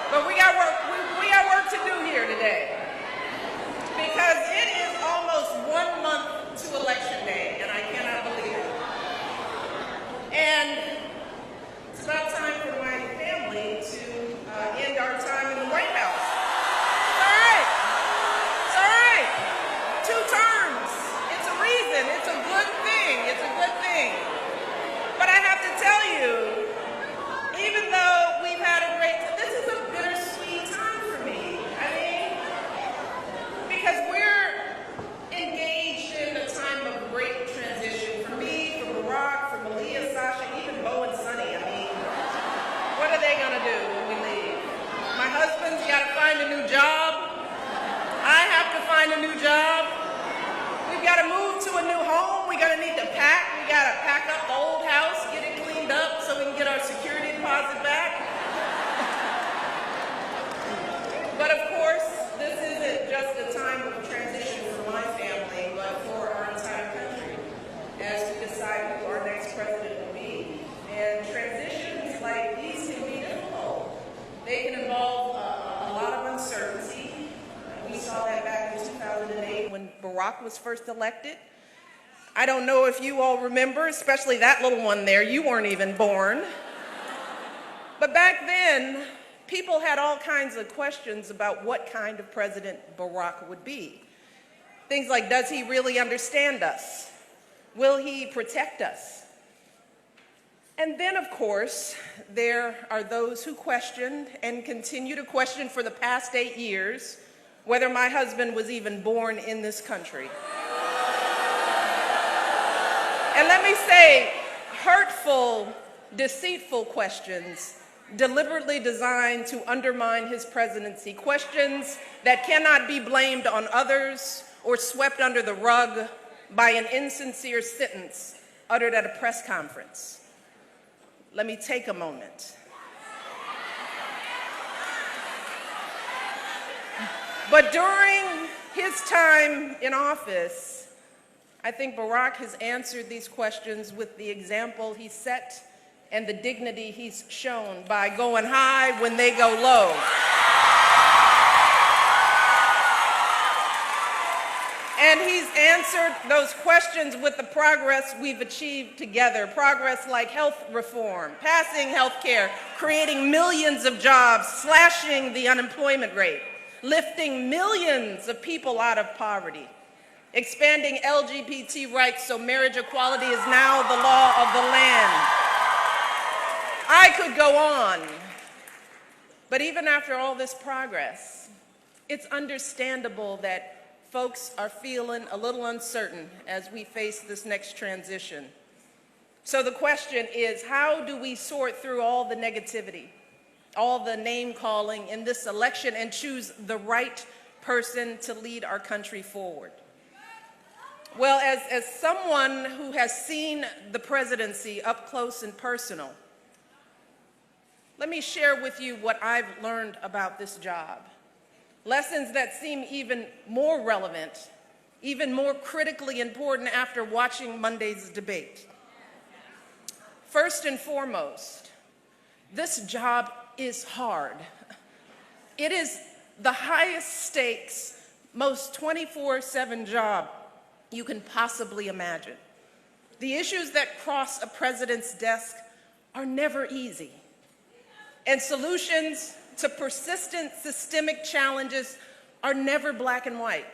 But we got work to do here today. Because it is almost 1 month to Election Day, and I cannot believe it. And it's about time for my family to end our time in the White House. It's all right. It's all right. 2 terms. It's a reason. It's a good thing. It's a good thing. But I have to tell you, even though we've had a great time, this is a bittersweet time for me. I mean, because we're engaged in a time of great transition. For me, for Barack, for Malia, Sasha, even Bo and Sonny. I mean, what are they gonna do when we leave? My husband's gotta find a new job. I have to find a new job. We've gotta move to a new home. We're gonna need to pack. We gotta pack up the old house, get it cleaned up so we can get our security deposit back. But of course, this isn't just a time of transition for my family, but for our entire country as we decide who our next president will be. And transitions like these can be difficult. They can involve a lot of uncertainty. We saw that back in 2008 when Barack was first elected. I don't know if you all remember, especially that little one there, you weren't even born. But back then, people had all kinds of questions about what kind of president Barack would be. Things like, does he really understand us? Will he protect us? And then, of course, there are those who question and continue to question for the past 8 years whether my husband was even born in this country. And let me say, hurtful, deceitful questions deliberately designed to undermine his presidency, questions that cannot be blamed on others or swept under the rug by an insincere sentence uttered at a press conference. Let me take a moment. But during his time in office, I think Barack has answered these questions with the example he set and the dignity he's shown by going high when they go low. And he's answered those questions with the progress we've achieved together. Progress like health reform, passing health care, creating millions of jobs, slashing the unemployment rate, lifting millions of people out of poverty, expanding LGBT rights so marriage equality is now the law of the land. I could go on, but even after all this progress, it's understandable that folks are feeling a little uncertain as we face this next transition. So the question is, how do we sort through all the negativity, all the name-calling in this election and choose the right person to lead our country forward? Well, as someone who has seen the presidency up close and personal, let me share with you what I've learned about this job. Lessons that seem even more relevant, even more critically important after watching Monday's debate. First and foremost, this job is hard. It is the highest stakes, most 24/7 job you can possibly imagine. The issues that cross a president's desk are never easy. And solutions to persistent systemic challenges are never black and white.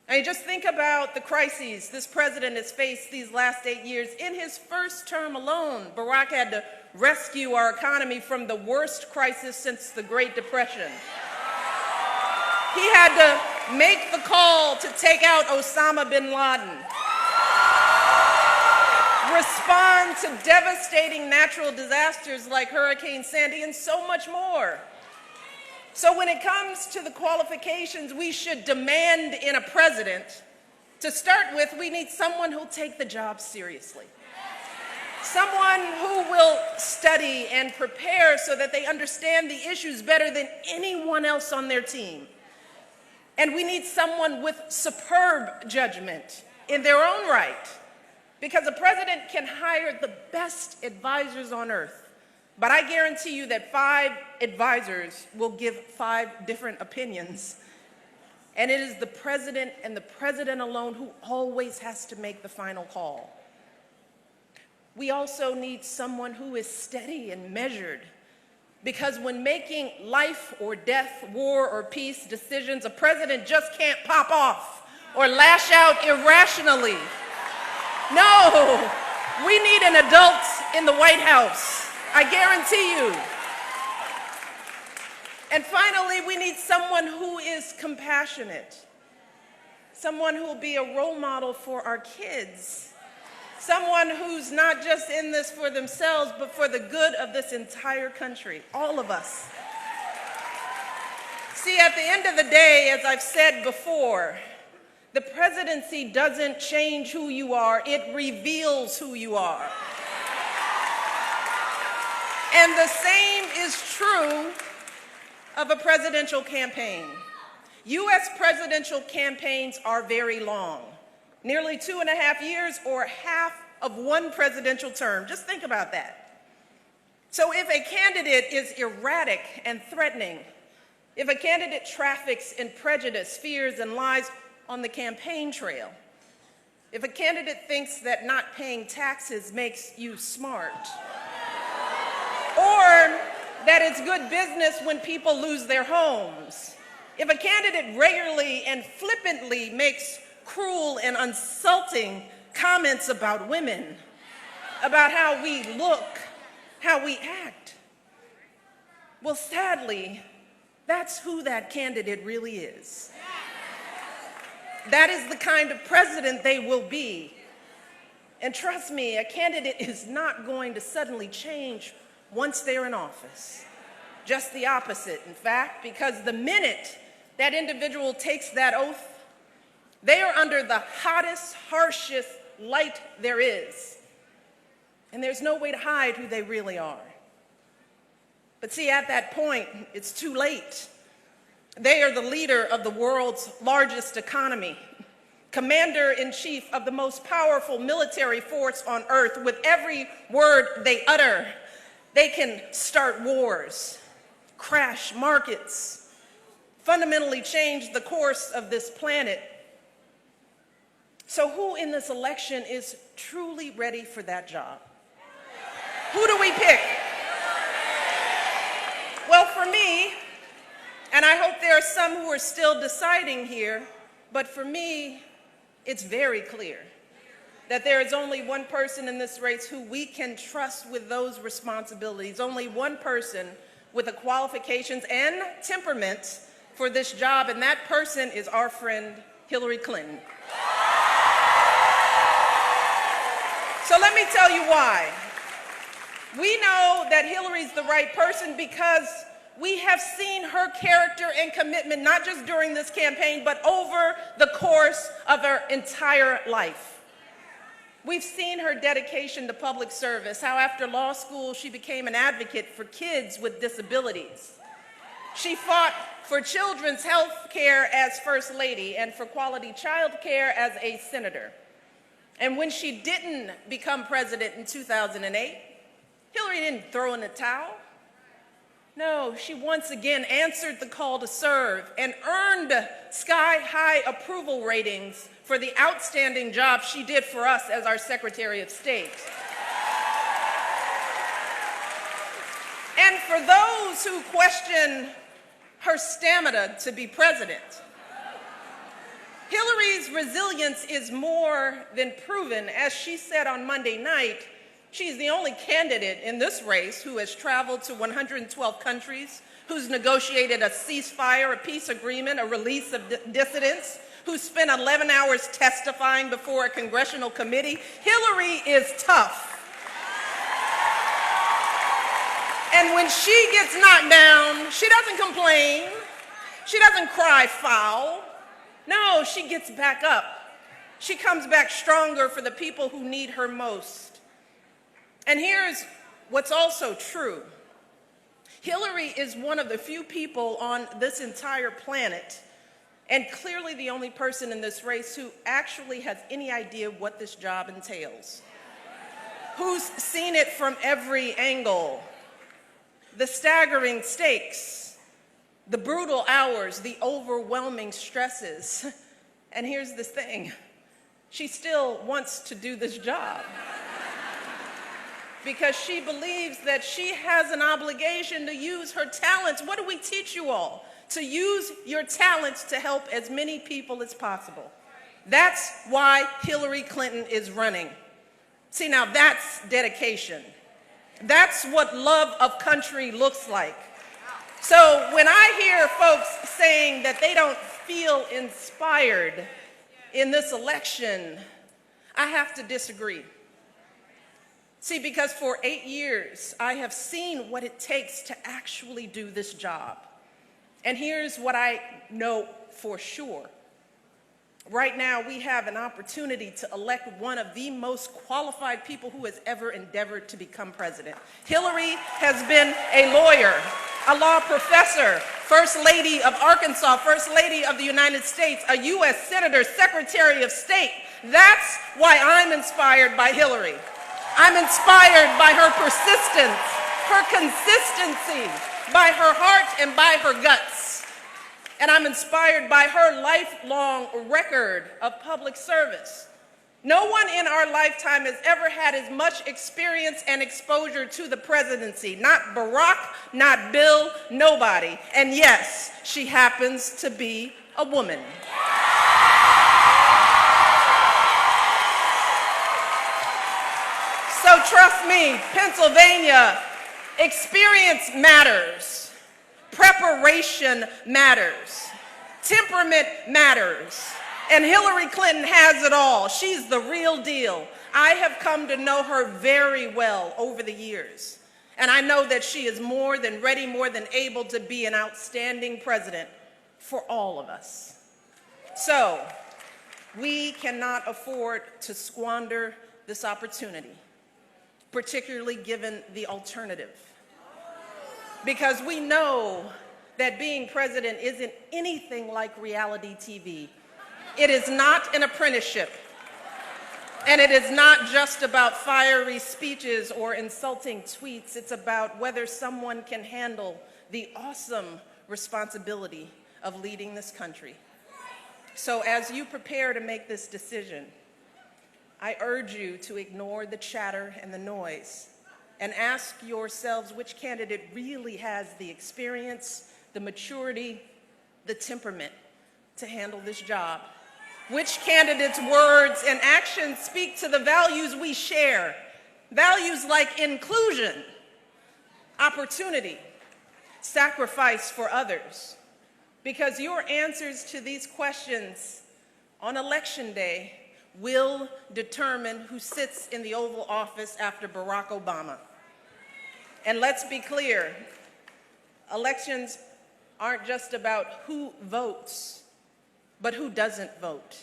I mean, just think about the crises this president has faced these last 8 years. In his first term alone, Barack had to rescue our economy from the worst crisis since the Great Depression. He had to make the call to take out Osama bin Laden, respond to devastating natural disasters like Hurricane Sandy, and so much more. So when it comes to the qualifications we should demand in a president, to start with, we need someone who'll take the job seriously. Someone who will study and prepare so that they understand the issues better than anyone else on their team. And we need someone with superb judgment in their own right, because a president can hire the best advisors on earth, But I guarantee you that 5 advisors will give 5 different opinions. And it is the president and the president alone who always has to make the final call. We also need someone who is steady and measured, because when making life or death, war or peace decisions, a president just can't pop off or lash out irrationally. No, we need an adult in the White House, I guarantee you. And finally, we need someone who is compassionate, someone who will be a role model for our kids, someone who's not just in this for themselves, but for the good of this entire country, all of us. See, at the end of the day, as I've said before, the presidency doesn't change who you are, it reveals who you are. And the same is true of a presidential campaign. U.S. presidential campaigns are very long. Nearly 2.5 years, or half of one presidential term. Just think about that. So if a candidate is erratic and threatening, if a candidate traffics in prejudice, fears, and lies on the campaign trail, if a candidate thinks that not paying taxes makes you smart, or that it's good business when people lose their homes, if a candidate regularly and flippantly makes cruel and insulting comments about women, about how we look, how we act, well, sadly, that's who that candidate really is. That is the kind of president they will be. And trust me, a candidate is not going to suddenly change once they're in office. Just the opposite, in fact, because the minute that individual takes that oath, they are under the hottest, harshest light there is. And there's no way to hide who they really are. But see, at that point, it's too late. They are the leader of the world's largest economy, commander-in-chief of the most powerful military force on earth. With every word they utter, they can start wars, crash markets, fundamentally change the course of this planet. So who in this election is truly ready for that job? Who do we pick? Well, for me, and I hope there are some who are still deciding here, but for me, it's very clear that there is only one person in this race who we can trust with those responsibilities, only one person with the qualifications and temperament for this job, and that person is our friend Hillary Clinton. So let me tell you why. We know that Hillary's the right person because we have seen her character and commitment, not just during this campaign, but over the course of her entire life. We've seen her dedication to public service, how after law school she became an advocate for kids with disabilities. She fought for children's health care as First Lady and for quality child care as a senator. And when she didn't become president in 2008, Hillary didn't throw in the towel. No, she once again answered the call to serve and earned sky-high approval ratings for the outstanding job she did for us as our Secretary of State. And for those who question her stamina to be president, Hillary's resilience is more than proven. As she said on Monday night, she's the only candidate in this race who has traveled to 112 countries, who's negotiated a ceasefire, a peace agreement, a release of dissidents, who spent 11 hours testifying before a congressional committee. Hillary is tough. And when she gets knocked down, she doesn't complain. She doesn't cry foul. No, she gets back up. She comes back stronger for the people who need her most. And here's what's also true. Hillary is one of the few people on this entire planet, and clearly the only person in this race who actually has any idea what this job entails, who's seen it from every angle, the staggering stakes, the brutal hours, the overwhelming stresses. And here's the thing, she still wants to do this job because she believes that she has an obligation to use her talents. What do we teach you all? To use your talents to help as many people as possible. That's why Hillary Clinton is running. See, now that's dedication. That's what love of country looks like. So when I hear folks saying that they don't feel inspired in this election, I have to disagree. See, because for 8 years, I have seen what it takes to actually do this job. And here's what I know for sure. Right now, we have an opportunity to elect one of the most qualified people who has ever endeavored to become president. Hillary has been a lawyer, a law professor, First Lady of Arkansas, First Lady of the United States, a U.S. Senator, Secretary of State. That's why I'm inspired by Hillary. I'm inspired by her persistence, her consistency, by her heart and by her guts. And I'm inspired by her lifelong record of public service. No one in our lifetime has ever had as much experience and exposure to the presidency. Not Barack, not Bill, nobody. And yes, she happens to be a woman. So trust me, Pennsylvania, experience matters. Preparation matters. Temperament matters. And Hillary Clinton has it all. She's the real deal. I have come to know her very well over the years. And I know that she is more than ready, more than able to be an outstanding president for all of us. So, we cannot afford to squander this opportunity, particularly given the alternative. Because we know that being president isn't anything like reality TV. It is not an apprenticeship. And it is not just about fiery speeches or insulting tweets. It's about whether someone can handle the awesome responsibility of leading this country. So as you prepare to make this decision, I urge you to ignore the chatter and the noise and ask yourselves which candidate really has the experience, the maturity, the temperament to handle this job. Which candidate's words and actions speak to the values we share, values like inclusion, opportunity, sacrifice for others. Because your answers to these questions on Election Day will determine who sits in the Oval Office after Barack Obama. And let's be clear, elections aren't just about who votes, but who doesn't vote.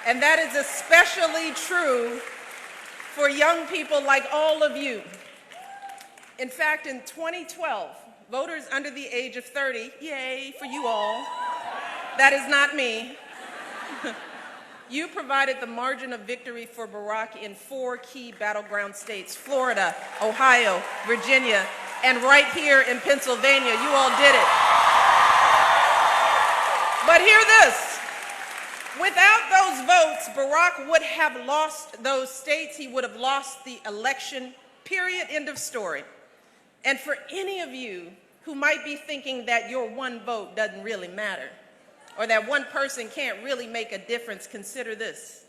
And that is especially true for young people like all of you. In fact, in 2012, voters under the age of 30, yay for you all, that is not me, you provided the margin of victory for Barack in 4 key battleground states: Florida, Ohio, Virginia, and right here in Pennsylvania. You all did it. But hear this. Without those votes, Barack would have lost those states. He would have lost the election, period, end of story. And for any of you who might be thinking that your one vote doesn't really matter, or that one person can't really make a difference, consider this.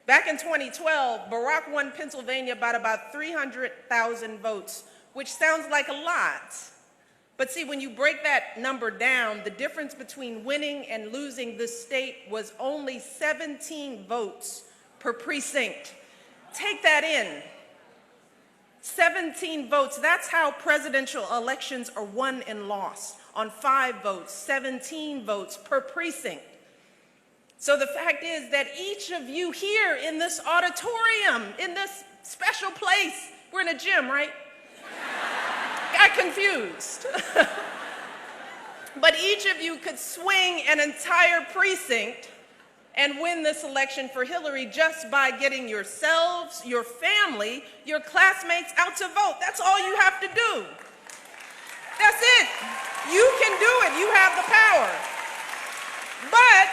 Back in 2012, Barack won Pennsylvania by about 300,000 votes, which sounds like a lot. But see, when you break that number down, the difference between winning and losing this state was only 17 votes per precinct. Take that in. 17 votes, that's how presidential elections are won and lost. On 5 votes, 17 votes per precinct. So the fact is that each of you here in this auditorium, in this special place, we're in a gym, right? Got confused. But each of you could swing an entire precinct and win this election for Hillary just by getting yourselves, your family, your classmates out to vote. That's all you have to do. That's it. You can do it. You have the power. But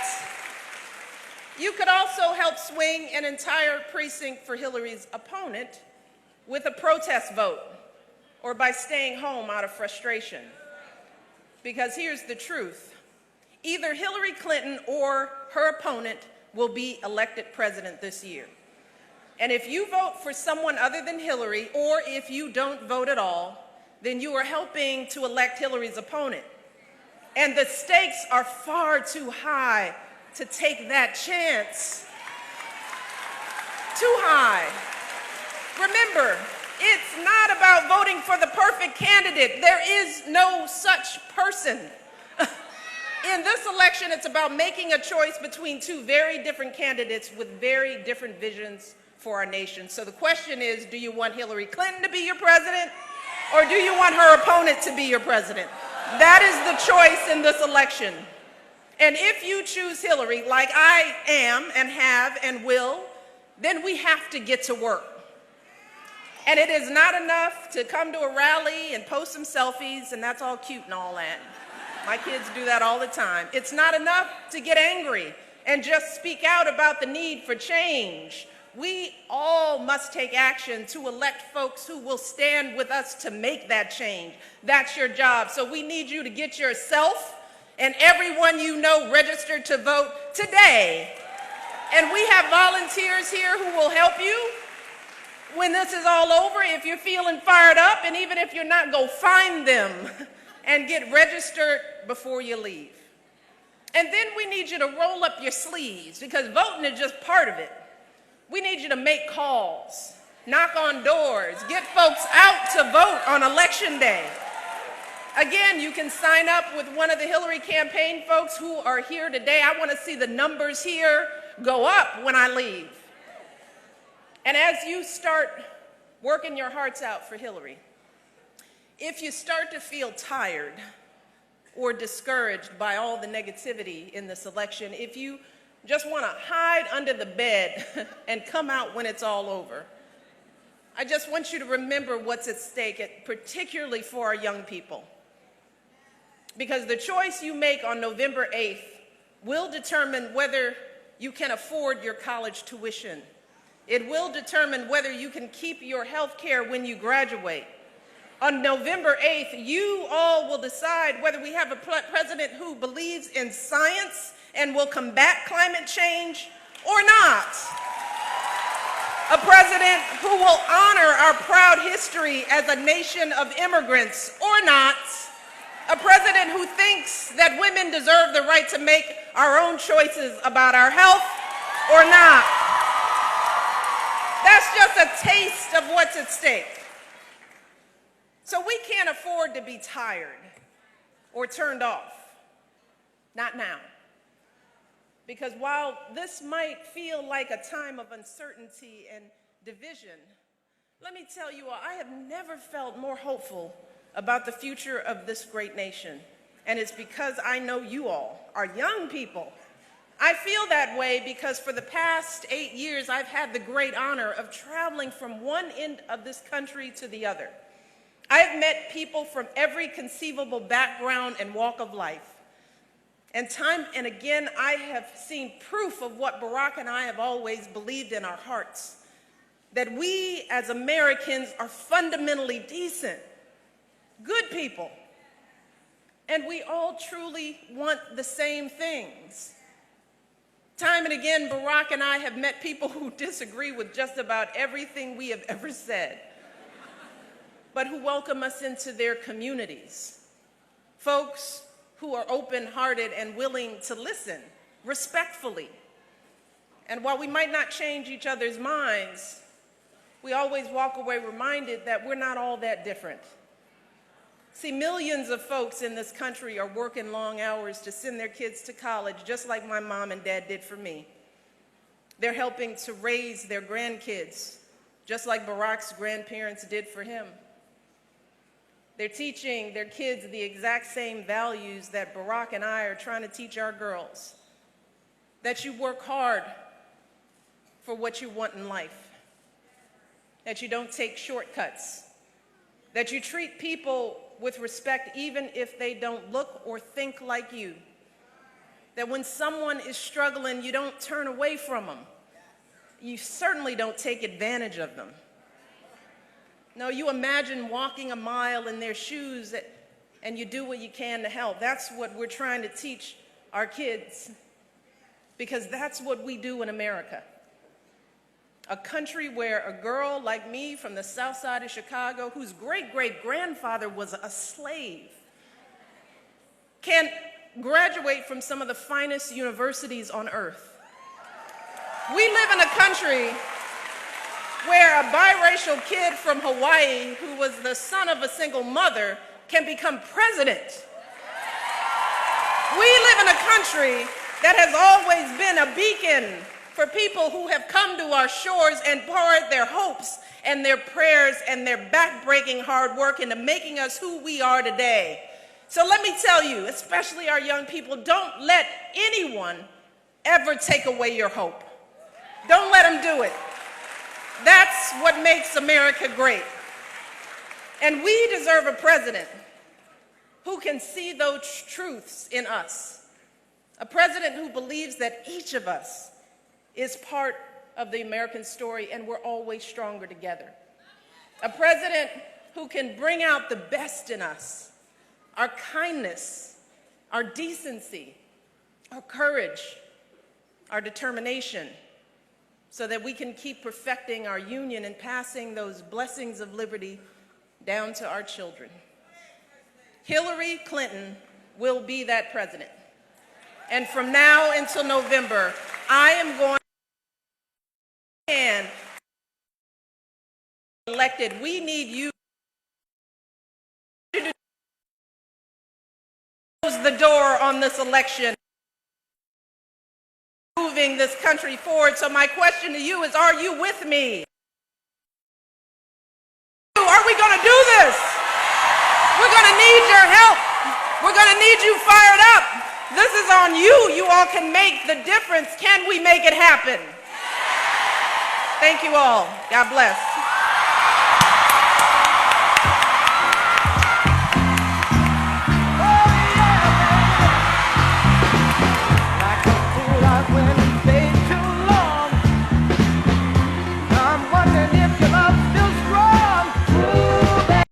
you could also help swing an entire precinct for Hillary's opponent with a protest vote or by staying home out of frustration. Because here's the truth. Either Hillary Clinton or her opponent will be elected president this year. And if you vote for someone other than Hillary, or if you don't vote at all, then you are helping to elect Hillary's opponent. And the stakes are far too high to take that chance. Too high. Remember, it's not about voting for the perfect candidate. There is no such person. In this election, it's about making a choice between two very different candidates with very different visions for our nation. So the question is, do you want Hillary Clinton to be your president, or do you want her opponent to be your president? That is the choice in this election. And if you choose Hillary, like I am and have and will, then we have to get to work. And it is not enough to come to a rally and post some selfies, and that's all cute and all that. My kids do that all the time. It's not enough to get angry and just speak out about the need for change. We all must take action to elect folks who will stand with us to make that change. That's your job. So we need you to get yourself and everyone you know registered to vote today. And we have volunteers here who will help you when this is all over. If you're feeling fired up, and even if you're not, go find them and get registered before you leave. And then we need you to roll up your sleeves, because voting is just part of it. We need you to make calls, knock on doors, get folks out to vote on election day. Again, you can sign up with one of the Hillary campaign folks who are here today. I want to see the numbers here go up when I leave. And as you start working your hearts out for Hillary, if you start to feel tired or discouraged by all the negativity in this election, if you just want to hide under the bed and come out when it's all over, I just want you to remember what's at stake, particularly for our young people. Because the choice you make on November 8th will determine whether you can afford your college tuition. It will determine whether you can keep your health care when you graduate. On November 8th, you all will decide whether we have a president who believes in science and will combat climate change or not. A president who will honor our proud history as a nation of immigrants or not. A president who thinks that women deserve the right to make our own choices about our health or not. That's just a taste of what's at stake. So we can't afford to be tired or turned off. Not now. Because while this might feel like a time of uncertainty and division, let me tell you all, I have never felt more hopeful about the future of this great nation. And it's because I know you all are young people. I feel that way because for the past 8 years, I've had the great honor of traveling from one end of this country to the other. I've met people from every conceivable background and walk of life. And time and again, I have seen proof of what Barack and I have always believed in our hearts, that we as Americans are fundamentally decent, good people, and we all truly want the same things. Time and again, Barack and I have met people who disagree with just about everything we have ever said, but who welcome us into their communities. Folks who are open-hearted and willing to listen respectfully. And while we might not change each other's minds, we always walk away reminded that we're not all that different. See, millions of folks in this country are working long hours to send their kids to college, just like my mom and dad did for me. They're helping to raise their grandkids, just like Barack's grandparents did for him. They're teaching their kids the exact same values that Barack and I are trying to teach our girls. that you work hard for what you want in life, that you don't take shortcuts, that you treat people with respect even if they don't look or think like you, that when someone is struggling, you don't turn away from them. You certainly don't take advantage of them. No, you imagine walking a mile in their shoes and you do what you can to help. That's what we're trying to teach our kids, because that's what we do in America. A country where a girl like me from the south side of Chicago, whose great-great-grandfather was a slave, can graduate from some of the finest universities on earth. We live in a country where a biracial kid from Hawaii who was the son of a single mother can become president. We live in a country that has always been a beacon for people who have come to our shores and poured their hopes and their prayers and their back-breaking hard work into making us who we are today. So let me tell you, especially our young people, don't let anyone ever take away your hope. Don't let them do it. That's what makes America great. And we deserve a president who can see those truths in us. A president who believes that each of us is part of the American story and we're always stronger together. A president who can bring out the best in us, our kindness, our decency, our courage, our determination, so that we can keep perfecting our union and passing those blessings of liberty down to our children. Hillary Clinton will be that president. And from now until November, I am going to be elected. We need you to close the door on this election, moving this country forward. So my question to you is, are you with me? Are we going to do this? We're going to need your help. We're going to need you fired up. This is on you. You all can make the difference. Can we make it happen? Thank you all. God bless.